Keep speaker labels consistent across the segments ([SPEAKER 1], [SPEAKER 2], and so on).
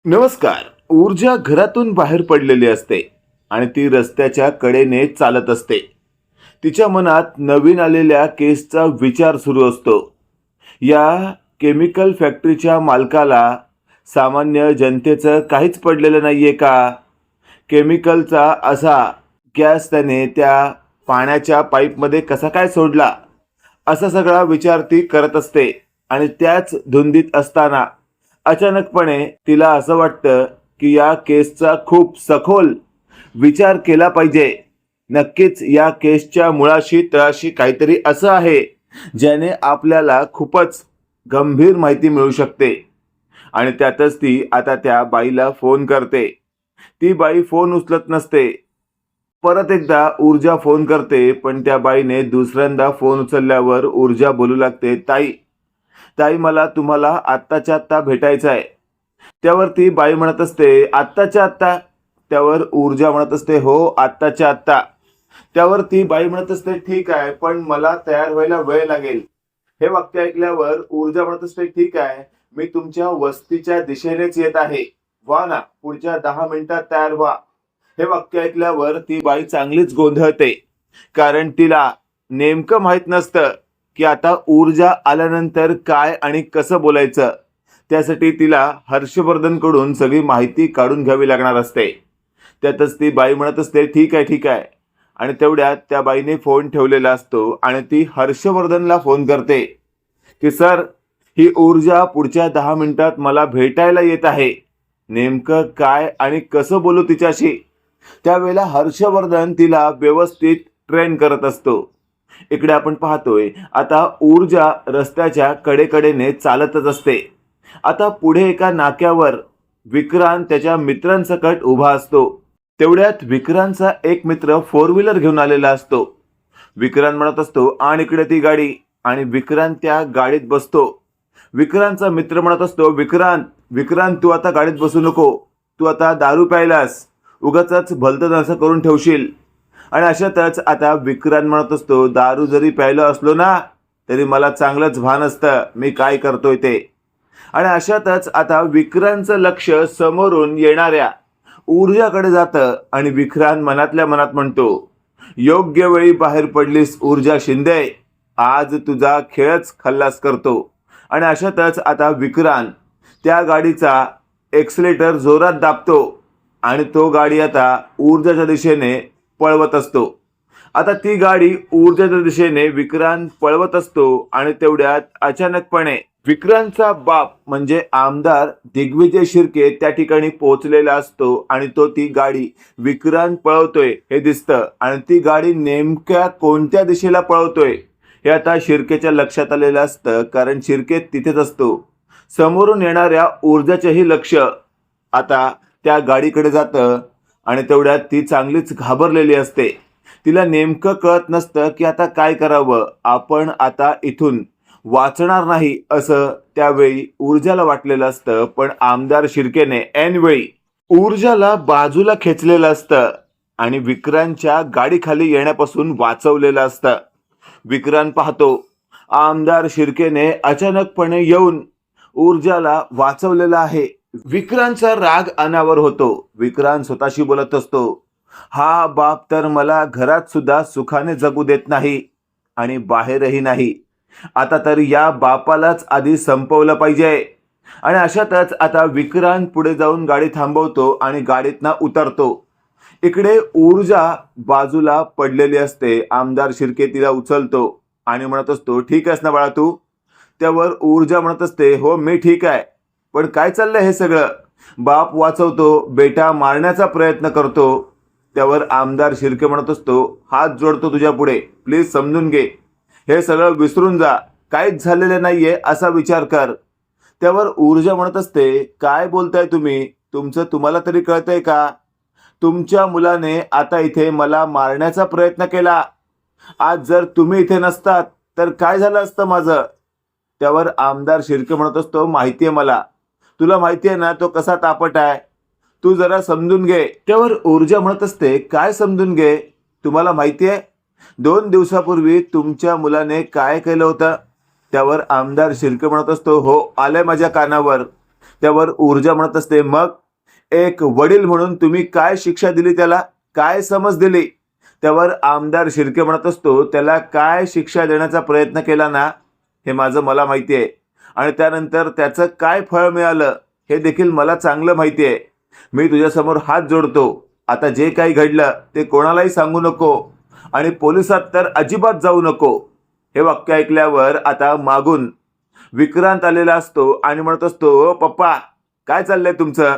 [SPEAKER 1] नमस्कार. ऊर्जा घरातून बाहेर पडलेली असते आणि ती रस्त्याच्या कडेने चालत असते. तिच्या मनात नवीन आलेल्या केसचा विचार सुरू असतो. या केमिकल फॅक्टरीच्या मालकाला सामान्य जनतेचं काहीच पडलेलं नाहीये का? केमिकलचा असा गॅस त्याने त्या पाण्याच्या पाईपमध्ये कसा काय सोडला? असा सगळा विचार ती करत असते आणि त्याच धुंदीत असताना अचानकपणे तिला असं वाटतं की या केसचा खूप सखोल विचार केला पाहिजे. नक्कीच या केसच्या मुळाशी तळाशी काहीतरी असं आहे ज्याने आपल्याला खूपच गंभीर माहिती मिळू शकते. आणि त्यातच ती आता त्या बाईला फोन करते. ती बाई फोन उचलत नसते. परत एकदा ऊर्जा फोन करते, पण त्या बाईने दुसऱ्यांदा फोन उचलल्यावर ऊर्जा बोलू लागते, ताई ताई मला तुम्हाला आत्ताच्या आत्ता भेटायचं आहे. त्यावर ती बाई म्हणत असते, आत्ताच्या आत्ता? त्यावर ऊर्जा म्हणत असते, हो आत्ताच्या आत्ता. त्यावर ती बाई म्हणत असते, ठीक आहे, पण मला तयार व्हायला वेळ लागेल. हे वाक्य ऐकल्यावर ऊर्जा म्हणत असते, ठीक आहे, मी तुमच्या वस्तीच्या दिशेनेच येत आहे, व्हा ना, पुढच्या 10 मिनिटात तयार व्हा. हे वाक्य ऐकल्यावर ती बाई चांगलीच गोंधळते, कारण तिला नेमकं माहित नसतं की आता ऊर्जा आल्यानंतर काय आणि कसं बोलायचं. त्यासाठी तिला हर्षवर्धनकडून सगळी माहिती काढून घ्यावी लागणार असते. त्यातच ती बाई म्हणत असते, ठीक आहे ठीक आहे. आणि तेवढ्यात त्या बाईने फोन ठेवलेला असतो आणि ती हर्षवर्धनला फोन करते की सर, ही ऊर्जा पुढच्या 10 मिनिटात मला भेटायला येत आहे. नेमकं काय आणि कसं बोलू तिच्याशी? त्यावेळेला हर्षवर्धन तिला व्यवस्थित ट्रेन करत असतो. इकडे आपण पाहतोय आता ऊर्जा रस्त्याच्या कडेकडेने चालतच असते. आता पुढे एका नाक्यावर विक्रांत त्याच्या मित्रांसकट उभा असतो. तेवढ्यात विक्रांतचा एक मित्र 4 व्हीलर घेऊन आलेला असतो. विक्रांत म्हणत असतो, आण इकडे ती गाडी. आणि विक्रांत त्या गाडीत बसतो. विक्रांतचा मित्र म्हणत असतो, विक्रांत विक्रांत तू आता गाडीत बसू नको, तू आता दारू प्यायलास, उगाच भलतं असं करून ठेवशील. आणि अशातच आता विक्रांत म्हणत असतो, दारू जरी प्यायलो असलो ना तरी मला चांगलंच भान असतं मी काय करतोय ते. आणि अशातच आता विक्रांतचं लक्ष समोरून येणाऱ्या ऊर्जाकडे जातं आणि विक्रांत मनातल्या मनात म्हणतो, योग्य वेळी बाहेर पडलीस ऊर्जा शिंदे, आज तुझा खेळच खल्लास करतो. आणि अशातच आता विक्रांत त्या गाडीचा एक्सलेटर जोरात दाबतो आणि तो गाडी आता ऊर्जाच्या दिशेने पळवत असतो. आता ती गाडी ऊर्जाच्या दिशेने विक्रांत पळवत असतो आणि तेवढ्यात अचानकपणे विक्रांतचा बाप म्हणजे आमदार दिग्विजय शिर्के त्या ठिकाणी पोहोचलेला असतो आणि तो ती गाडी विक्रांत पळवतोय हे दिसतं. आणि ती गाडी नेमक्या कोणत्या दिशेला पळवतोय हे आता शिर्केच्या लक्षात आलेलं असतं, कारण शिर्के तिथेच असतो. समोरून येणाऱ्या ऊर्जाचेही लक्ष आता त्या गाडीकडे जातं आणि तेवढ्यात ती चांगलीच घाबरलेली असते. तिला नेमकं कळत नसतं की आता काय करावं, आपण आता इथून वाचणार नाही असं त्यावेळी ऊर्जाला वाटलेलं असतं. पण आमदार शिर्केने ऐनवेळी ऊर्जाला बाजूला खेचलेलं असतं आणि विक्रांतच्या गाडीखाली येण्यापासून वाचवलेलं असतं. विक्रांत पाहतो आमदार शिर्केने अचानकपणे येऊन ऊर्जाला वाचवलेलं आहे. विक्रांतचा राग अनावर होतो. विक्रांत स्वतःशी बोलत असतो, हा बाप तर मला घरात सुद्धा सुखाने जगू देत नाही आणि बाहेरही नाही. आता तर या बापालाच आधी संपवलं पाहिजे. आणि अशातच आता विक्रांत पुढे जाऊन गाडी थांबवतो आणि गाडीतनं उतरतो. इकडे ऊर्जा बाजूला पडलेली असते. आमदार शिर्के तिला उचलतो आणि म्हणत असतो, ठीक आहेस ना बाळा तू? त्यावर ऊर्जा म्हणत असते, हो मी ठीक आहे, पण काय चाललंय हे सगळं? बाप वाचवतो, बेटा मारण्याचा प्रयत्न करतो. त्यावर आमदार शिर्के म्हणत असतो, हात जोडतो तुझ्या पुढे, प्लीज समजून घे, हे सगळं विसरून जा, काहीच झालेलं नाहीये असा विचार कर. त्यावर ऊर्जा म्हणत असते, काय बोलताय तुम्ही? तुम्हाला तरी कळतंय का? तुमच्या मुलाने आता इथे मला मारण्याचा प्रयत्न केला. आज जर तुम्ही इथे नसतात तर काय झालं असतं माझं? त्यावर आमदार शिर्के म्हणत असतो, माहितीये मला, तुला माहितीये ना तो कसा तापट आहे, तू जरा समजून घे. त्यावर ऊर्जा म्हणत असते, काय समजून घे? तुम्हाला माहितीये 2 दिवसापूर्वी तुमच्या मुलाने काय केलं होतं? त्यावर आमदार शिर्के म्हणत असतो, हो आलंय माझ्या कानावर. त्यावर ऊर्जा म्हणत असते, मग एक वडील म्हणून तुम्ही काय शिक्षा दिली त्याला, काय समज दिली? त्यावर आमदार शिर्के म्हणत असतो, त्याला काय शिक्षा देण्याचा प्रयत्न केला ना हे मला माहिती आहे, आणि त्यानंतर त्याचं काय फळ मिळालं हे देखील मला चांगलं माहिती आहे. मी तुझ्यासमोर हात जोडतो, आता जे काही घडलं ते कोणालाही सांगू नको आणि पोलिसात तर अजिबात जाऊ नको. हे वाक्य ऐकल्यावर आता मागून विक्रांत आलेला असतो आणि म्हणत असतो, "ओ पप्पा, काय चाललंय तुमचं?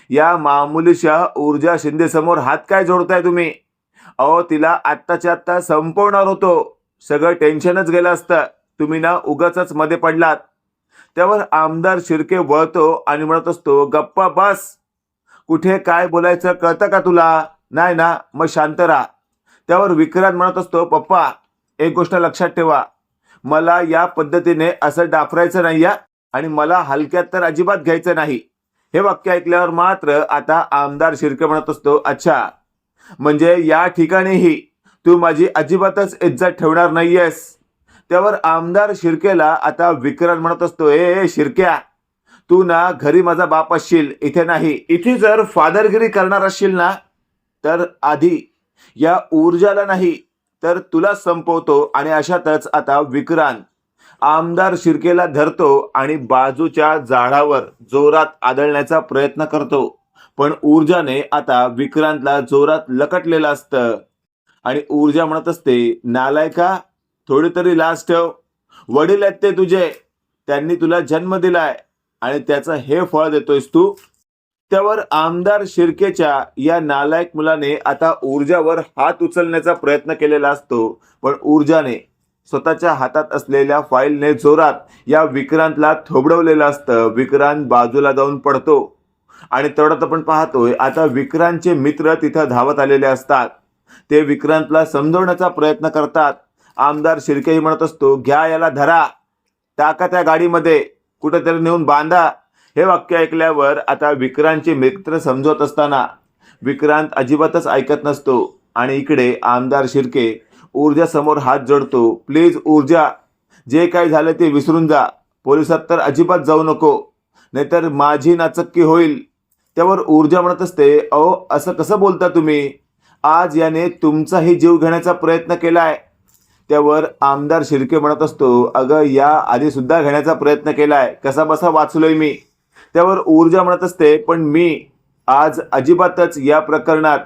[SPEAKER 1] या मामुलीशा ऊर्जा शिंदे समोर हात काय जोडताय तुम्ही? अहो, तिला आत्ताच्या आत्ता संपवणार होतो, सगळं टेन्शनच गेलं असतं, तुम्ही ना उगाचच मध्ये पडलात." त्यावर आमदार शिर्के वळतो आणि म्हणत असतो, "गप्पा बस, कुठे काय बोलायचं कळतं का तुला? नाही ना, मग शांत राहा." त्यावर विक्रांत म्हणत असतो, "पप्पा, एक गोष्ट लक्षात ठेवा, मला या पद्धतीने असं डाफरायचं नाही या, आणि मला हलक्यात तर अजिबात घ्यायचं नाही." हे वाक्य ऐकल्यावर मात्र आता आमदार शिर्के म्हणत असतो, "अच्छा, म्हणजे या ठिकाणीही तू माझी अजिबातच इज्जत ठेवणार नाहीयेस." त्यावर आमदार शिर्केला आता विक्रांत म्हणत असतो, ए शिर्क्या, तू ना घरी माझा बाप असशील, इथे नाही. इथे जर फादरगिरी करणार असशील ना तर आधी या ऊर्जाला नाही तर तुला संपवतो. आणि अशातच आता विक्रांत आमदार शिर्केला धरतो आणि बाजूच्या झाडावर जोरात आदळण्याचा प्रयत्न करतो, पण ऊर्जाने आता विक्रांतला जोरात लकटलेलं असतं. आणि ऊर्जा म्हणत असते, नालायका, थोडी तरी लाज ठेव. वडील आहेत ते तुझे, त्यांनी तुला जन्म दिलाय आणि त्याचं हे फळ देतोयस तू. त्यावर आमदार शिर्केच्या या नालायक मुलाने आता ऊर्जावर हात उचलण्याचा प्रयत्न केलेला असतो, पण ऊर्जाने स्वतःच्या हातात असलेल्या फाईलने जोरात या विक्रांतला थोबडवलेलं असतं. विक्रांत बाजूला जाऊन पडतो आणि तेवढ्यात आपण पाहतोय आता विक्रांतचे मित्र तिथं धावत आलेले असतात. ते विक्रांतला समजवण्याचा प्रयत्न करतात. आमदार शिर्केही म्हणत असतो, घ्या याला, धरा, टाका त्या गाडीमध्ये, कुठेतरी नेऊन बांधा. हे वाक्य ऐकल्यावर आता विक्रांतचे मित्र समजवत असताना विक्रांत अजिबातच ऐकत नसतो आणि इकडे आमदार शिर्के ऊर्जा समोर हात जोडतो, प्लीज ऊर्जा, जे काही झालं ते विसरून जा, पोलिसात तर अजिबात जाऊ नको, नाहीतर माझी नाचक्की होईल. त्यावर ऊर्जा म्हणत असते, अहो असं कसं बोलता तुम्ही, आज याने तुमचाही जीव घेण्याचा प्रयत्न केलाय. त्यावर आमदार शिर्के म्हणत असतो, अगं या आधी सुद्धा घेण्याचा प्रयत्न केलाय, कसा बसा वाचलोय मी. त्यावर ऊर्जा म्हणत असते, पण मी आज अजिबातच या प्रकरणात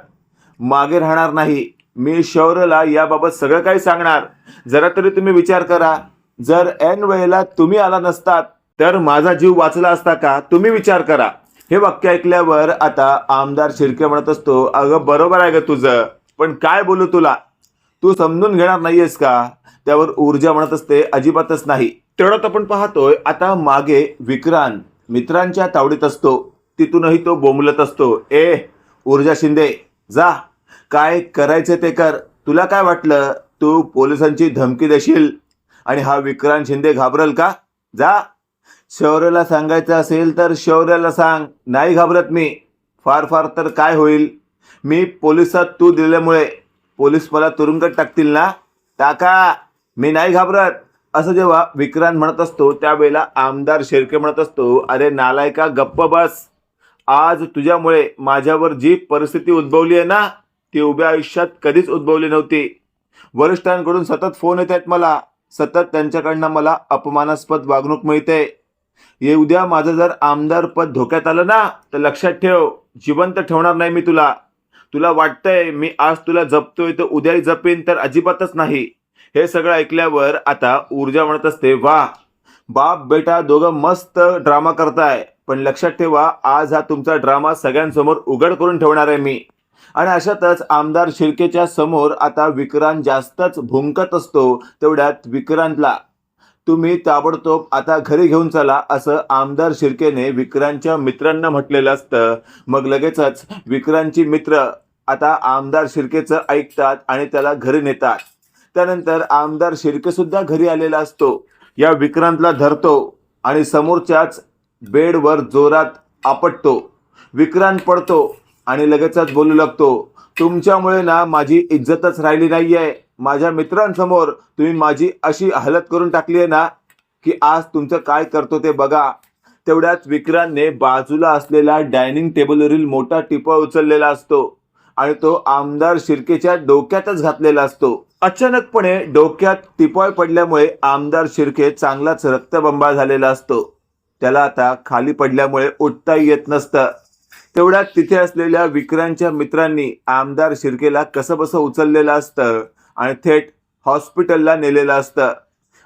[SPEAKER 1] मागे राहणार नाही. मी शौर्यला याबाबत सगळं काही सांगणार. जरा तरी तुम्ही विचार करा, जर ऐन वेळेला तुम्ही आला नसतात तर माझा जीव वाचला असता का? तुम्ही विचार करा. हे वाक्य ऐकल्यावर आता आमदार शिर्के म्हणत असतो, अगं बरोबर आहे ग तुझं, पण काय बोलू तुला, तू समजून घेणार नाहीयेस का? त्यावर ऊर्जा म्हणत असते, अजिबातच नाही. तेवढ्यात आपण पाहतोय आता मागे विक्रांत मित्रांच्या तावडीत असतो. तिथूनही तो बोंबलत असतो, ए ऊर्जा शिंदे, जा, काय करायचं ते कर. तुला काय वाटलं तू पोलिसांची धमकी देशील आणि हा विक्रांत शिंदे घाबरल का? जा, शौर्याला सांगायचं असेल तर शौर्याला सांग, नाही घाबरत मी. फार फार तर काय होईल, मी पोलिसात तू दिल्यामुळे पोलीस मला तुरुंगात टाकतील ना, टाका, मी नाही घाबरत. असं जेव्हा विक्रांत म्हणत असतो त्यावेळेला आमदार शिर्के म्हणत असतो, अरे नालायका, गप्प बस. आज तुझ्यामुळे माझ्यावर जी परिस्थिती उद्भवली आहे ना ती उभ्या आयुष्यात कधीच उद्भवली नव्हती. वरिष्ठांकडून सतत फोन येत आहेत मला, सतत त्यांच्याकडनं मला अपमानास्पद वागणूक मिळते. ये उद्या माझं जर आमदार पद धोक्यात आलं ना तर लक्षात ठेव, जिवंत ठेवणार नाही मी तुला. तुला वाटतंय मी आज तुला जपतोय तर उद्याही जपेन, तर अजिबातच नाही. हे सगळं ऐकल्यावर आता ऊर्जा म्हणत असते, वा, बाप बेटा दोघं मस्त ड्रामा करताय, पण लक्षात ठेवा आज हा तुमचा ड्रामा सगळ्यांसमोर उघड करून ठेवणार आहे मी. आणि अशातच आमदार शिर्केच्या समोर आता विक्रांत जास्तच भुंकत असतो. तेवढ्यात विक्रांतला तुम्ही ताबडतोब आता घरी घेऊन चला असं आमदार शिर्केने विक्रांतच्या मित्रांना म्हटलेलं असतं. मग लगेचच विक्रांतची मित्र आता आमदार शिर्केचं ऐकतात आणि त्याला घरी नेतात. त्यानंतर आमदार शिर्के सुद्धा घरी आलेला असतो. या विक्रांतला धरतो आणि समोरच्याच बेडवर जोरात आपटतो. विक्रांत पडतो आणि लगेचच बोलू लागतो, तुमच्यामुळे ना माझी इज्जतच राहिली नाहीये. माझ्या मित्रांसमोर तुम्ही माझी अशी हालत करून टाकली आहे ना की आज तुमचं काय करतो ते बघा. तेवढ्यात विक्रांतने बाजूला असलेला डायनिंग टेबलवरील मोठा टिपा उचललेला असतो आणि तो आमदार शिर्केच्या डोक्यातच घातलेला असतो. अचानकपणे डोक्यात टिपॉय पडल्यामुळे आमदार शिर्के चांगलाच रक्तबंबाळ झालेला असतो. त्याला आता खाली पडल्यामुळे उठताही येत नसतं. तेवढ्यात तिथे असलेल्या विक्रांतच्या मित्रांनी आमदार शिर्केला कसंबसं उचललेलं असतं आणि थेट हॉस्पिटलला नेलेलं असतं.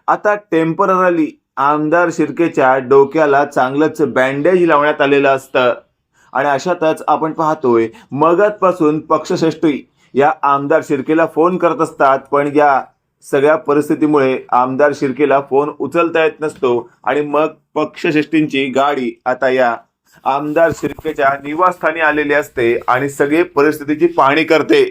[SPEAKER 1] आता टेम्पररी आमदार शिर्केच्या डोक्याला चांगलंच बँडेज लावण्यात आलेलं असतं. आणि अशातच आपण पाहतोय मगाचपासून पक्षश्रेष्ठी या आमदार शिर्केला फोन करत असतात, पण या सगळ्या परिस्थितीमुळे आमदार शिर्केला फोन उचलता येत नसतो. आणि मग पक्षश्रेष्ठींची गाडी आता या आमदार शिर्केच्या निवासस्थानी आलेली असते आणि सगळी परिस्थितीची पाहणी करते.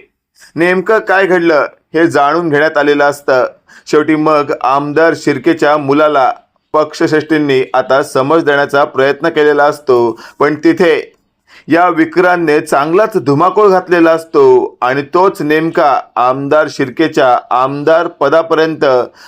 [SPEAKER 1] नेमकं काय घडलं हे जाणून घेण्यात आलेलं असतं. शेवटी मग आमदार शिर्केच्या मुलाला पक्षश्रेष्ठींनी आता समज देण्याचा प्रयत्न केलेला असतो, पण तिथे या विक्रांतने चांगलाच धुमाकूळ घातलेला असतो आणि तोच नेमका आमदार शिर्केच्या आमदार पदापर्यंत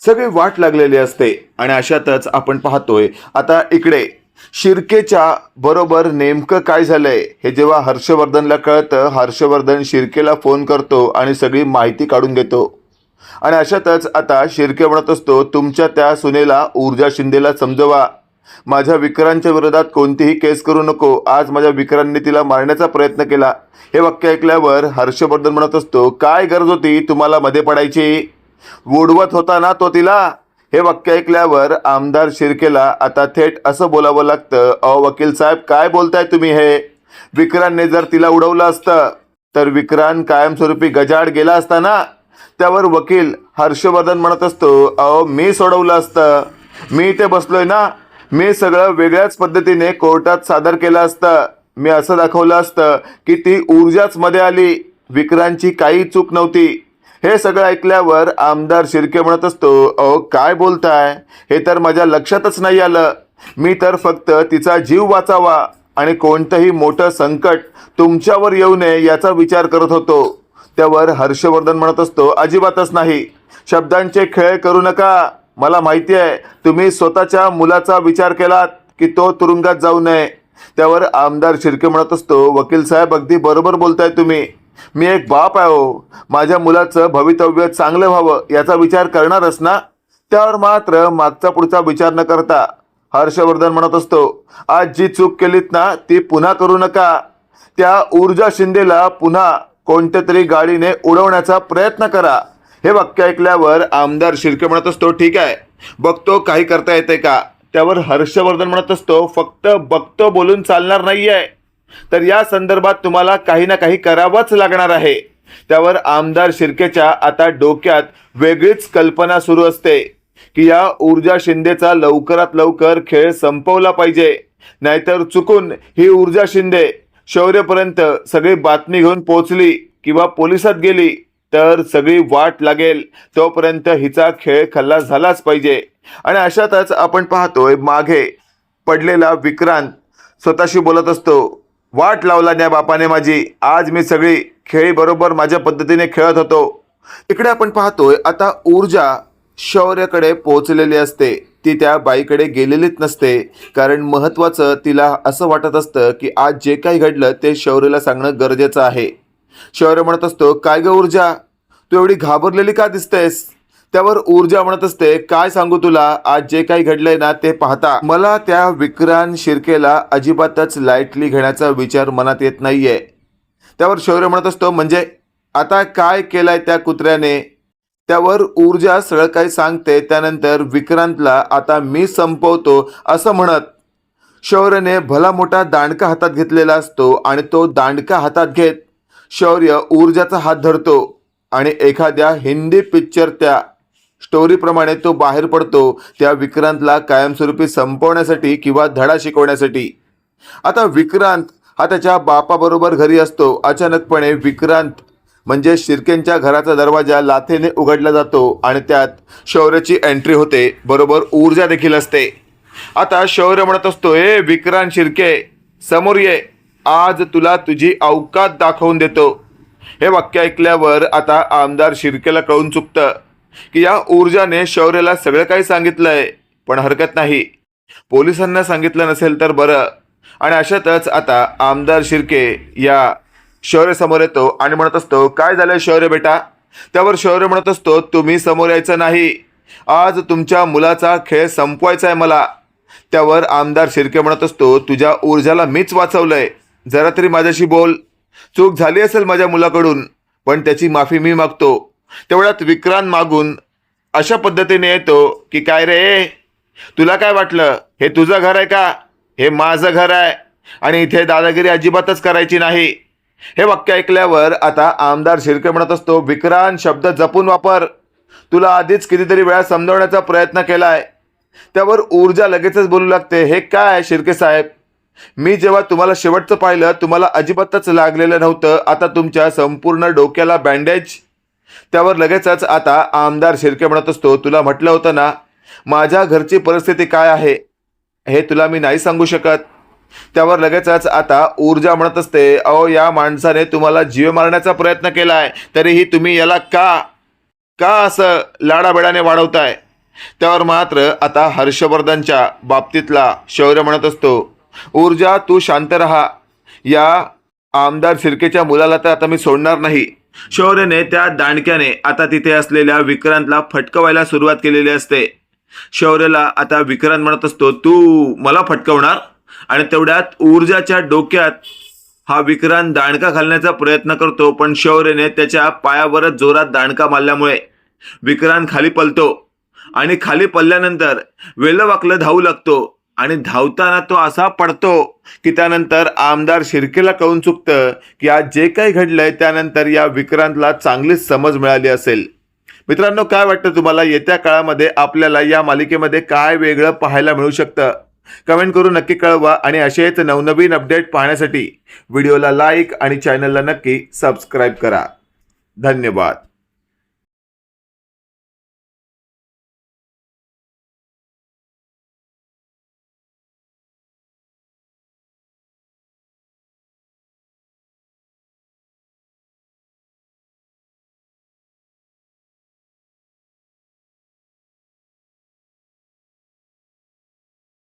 [SPEAKER 1] सगळी वाट लागलेली असते. आणि अशातच आपण पाहतोय आता इकडे शिर्केच्या बरोबर नेमकं काय झालंय हे जेव्हा हर्षवर्धनला कळतं, हर्षवर्धन शिर्केला फोन करतो आणि सगळी माहिती काढून घेतो. आणि अशातच आता शिर्के म्हणत असतो, तुमच्या त्या सुनेला ऊर्जा शिंदेला समजवा, माझ्या विक्रांतच्या विरोधात कोणतीही केस करू नको, आज माझ्या विक्रांतने तिला मारण्याचा प्रयत्न केला. हे वाक्य ऐकल्यावर हर्षवर्धन म्हणत असतो, काय गरज होती तुम्हाला मध्ये पडायची, उडवत होता ना तो तिला. हे वाक्य ऐकल्यावर आमदार शिर्केला आता थेट असं बोलावं लागतं, वकील साहेब काय बोलताय तुम्ही, हे विक्रांतने जर तिला उडवलं असतं तर विक्रांत कायमस्वरूपी गजाआड गेला असता ना. त्यावर वकील हर्षवर्धन म्हणत असतो, मी सोडवलं असतं, मी इथे बसलोय ना, मी सगळं वेगळ्याच पद्धतीने कोर्टात सादर केलं असतं. मी असं दाखवलं असतं की ती ऊर्जाच मध्ये आली, विक्रांतची काही चूक नव्हती. हे सगळं ऐकल्यावर आमदार शिर्के म्हणत असतो, काय बोलताय, हे तर माझ्या लक्षातच नाही आलं. मी तर फक्त तिचा जीव वाचावा आणि कोणतंही मोठं संकट तुमच्यावर येऊ नये याचा विचार करत होतो. त्यावर हर्षवर्धन म्हणत असतो, अजिबातच नाही, शब्दांचे खेळ करू नका. मला माहिती आहे तुम्ही स्वतःच्या मुलाचा विचार केलात की तो तुरुंगात जाऊ नये. त्यावर आमदार शिर्के म्हणत असतो, वकील साहेब अगदी बरोबर बोलताय तुम्ही, मी एक बाप आहे हो, माझ्या मुलाचं भवितव्य चांगलं व्हावं याचा विचार करणारच ना. त्यावर मात्र मागचा पुढचा विचार न करता हर्षवर्धन म्हणत असतो, आज जी चूक केलीत ना ती पुन्हा करू नका. त्या ऊर्जा शिंदेला पुन्हा कोणत्या तरी गाडीने उडवण्याचा प्रयत्न करा. हे वाक्य ऐकल्यावर आमदार शिर्के म्हणत असतो, ठीक आहे, बघतो काही करता येते का. त्यावर हर्षवर्धन म्हणत असतो, फक्त बघतो बोलून चालणार नाहीये, तर या संदर्भात तुम्हाला काही ना काही करावंच लागणार आहे. त्यावर आमदार शिर्केच्या आता डोक्यात वेगळीच कल्पना सुरू असते की या ऊर्जा शिंदेचा लवकरात लवकर खेळ संपवला पाहिजे, नाहीतर चुकून ही ऊर्जा शिंदे शौर्यपर्यंत सगळी बातमी घेऊन पोहोचली किंवा पोलिसात गेली तर सगळी वाट लागेल, तोपर्यंत हिचा खेळ खल्लास झालाच पाहिजे. आणि अशातच आपण पाहतोय मागे पडलेला विक्रांत स्वतःशी बोलत असतो, वाट लावला न्या बापाने माझी, आज मी सगळी खेळी बरोबर माझ्या पद्धतीने खेळत होतो. इकडे आपण पाहतोय आता ऊर्जा शौर्याकडे पोहोचलेली असते. ती त्या बाईकडे गेलेलीच नसते, कारण महत्त्वाचं तिला असं वाटत असतं की आज जे काही घडलं ते शौर्यला सांगणं गरजेचं आहे. शौर्य म्हणत असतो, काय ग ऊर्जा, तू एवढी घाबरलेली का दिसतेस. त्यावर ऊर्जा म्हणत असते, काय सांगू तुला, आज जे काही घडलंय ना ते पाहता मला त्या विक्रांत शिर्केला अजिबातच लाईटली घेण्याचा विचार मनात येत नाहीये. त्यावर शौर्य म्हणत असतो, म्हणजे आता काय केलंय त्या कुत्र्याने. त्यावर ऊर्जा सगळं काही सांगते. त्यानंतर विक्रांतला आता मी संपवतो असं म्हणत शौर्यने भला मोठा दांडका हातात घेतलेला असतो आणि तो दांडका हातात घेत शौर्य ऊर्जाचा हात धरतो आणि एखाद्या हिंदी पिक्चरच्या स्टोरीप्रमाणे तो बाहेर पडतो त्या विक्रांतला कायमस्वरूपी संपवण्यासाठी किंवा धडा शिकवण्यासाठी. आता विक्रांत हा त्याच्या बापाबरोबर घरी असतो. अचानकपणे विक्रांत म्हणजे शिर्केंच्या घराचा दरवाजा लाथेने उघडला जातो आणि त्यात शौर्याची एंट्री होते. बरोबर ऊर्जा देखील असते. आता शौर्य म्हणत असतो, हे विक्रांत शिर्के समोर ये, आज तुला तुझी औकात दाखवून देतो. हे वाक्य ऐकल्यावर आता आमदार शिर्केला कळून चुकतं की या ऊर्जाने शौर्याला सगळं काही सांगितलंय, पण हरकत नाही, पोलिसांना सांगितलं नसेल तर बरं. आणि अशातच आता आमदार शिर्के या शौर्य समोर येतो आणि म्हणत असतो, काय झालं शौर्य बेटा? त्यावर शौर्य म्हणत असतो, तुम्ही समोर यायचं नाही, आज तुमच्या मुलाचा खेळ संपवायचा आहे मला. त्यावर आमदार शिर्के म्हणत असतो, तुझ्या ऊर्जाला मीच वाचवलंय, जरा तरी माझ्याशी बोल. चूक झाली असेल माझ्या मुलाकडून, पण त्याची माफी मी मागतो. तेवढ्यात विक्रांत मागून अशा पद्धतीने येतो की, काय रे, तुला काय वाटलं हे तुझं घर आहे का? हे माझं घर आहे आणि इथे दादागिरी अजिबातच करायची नाही. हे वाक्य ऐकल्यावर आता आमदार शिर्के म्हणत असतो, विक्रांत शब्द जपून वापर, तुला आधीच कितीतरी वेळा समजवण्याचा प्रयत्न केलाय. त्यावर ऊर्जा लगेचच बोलू लागते, हे काय शिर्के साहेब, मी जेव्हा तुम्हाला शेवटचं पाहिलं तुम्हाला अजिबातच लागलेलं नव्हतं, आता तुमच्या संपूर्ण डोक्याला बँडेज. त्यावर लगेचच आता आमदार शिर्के म्हणत असतो, तुला म्हटलं होतं ना माझ्या घरची परिस्थिती काय आहे हे तुला मी नाही सांगू शकत. त्यावर लगेचच आता ऊर्जा म्हणत असते, अहो या माणसाने तुम्हाला जीव मारण्याचा प्रयत्न केलाय, तरीही तुम्ही याला का असं लाडाबेडाने वाढवताय. त्यावर मात्र आता हर्षवर्धनच्या बाबतीतला शौर्य म्हणत असतो, ऊर्जा तू शांत राहा, या आमदार शिर्केच्या मुलाला तर आता मी सोडणार नाही. शौर्यने त्या दांडक्याने आता तिथे असलेल्या विक्रांतला फटकवायला सुरुवात केलेली असते. शौर्यला आता विक्रांत म्हणत असतो, तू मला फटकवणार? आणि तेवढ्यात ऊर्जाच्या डोक्यात हा विक्रांत दांडका घालण्याचा प्रयत्न करतो, पण शौर्यने त्याच्या पायावरच जोरात दांडका मारल्यामुळे विक्रांत खाली पलतो आणि खाली पडल्यानंतर वेलवाकलं धावू लागतो आणि धावताना तो असा पडतो की त्यानंतर आमदार शिर्केला कळून चुकतं की आज जे काही घडलंय त्यानंतर या विक्रांतला चांगलीच समज मिळाली असेल. मित्रांनो, काय वाटतं तुम्हाला, येत्या काळामध्ये आपल्याला या मालिकेमध्ये काय वेगळं पाहायला मिळू शकतं? कमेंट करून नक्की कळवा आणि असेच नवनवीन अपडेट पाहण्यासाठी व्हिडिओला लाईक आणि चॅनलला नक्की सबस्क्राईब करा. धन्यवाद.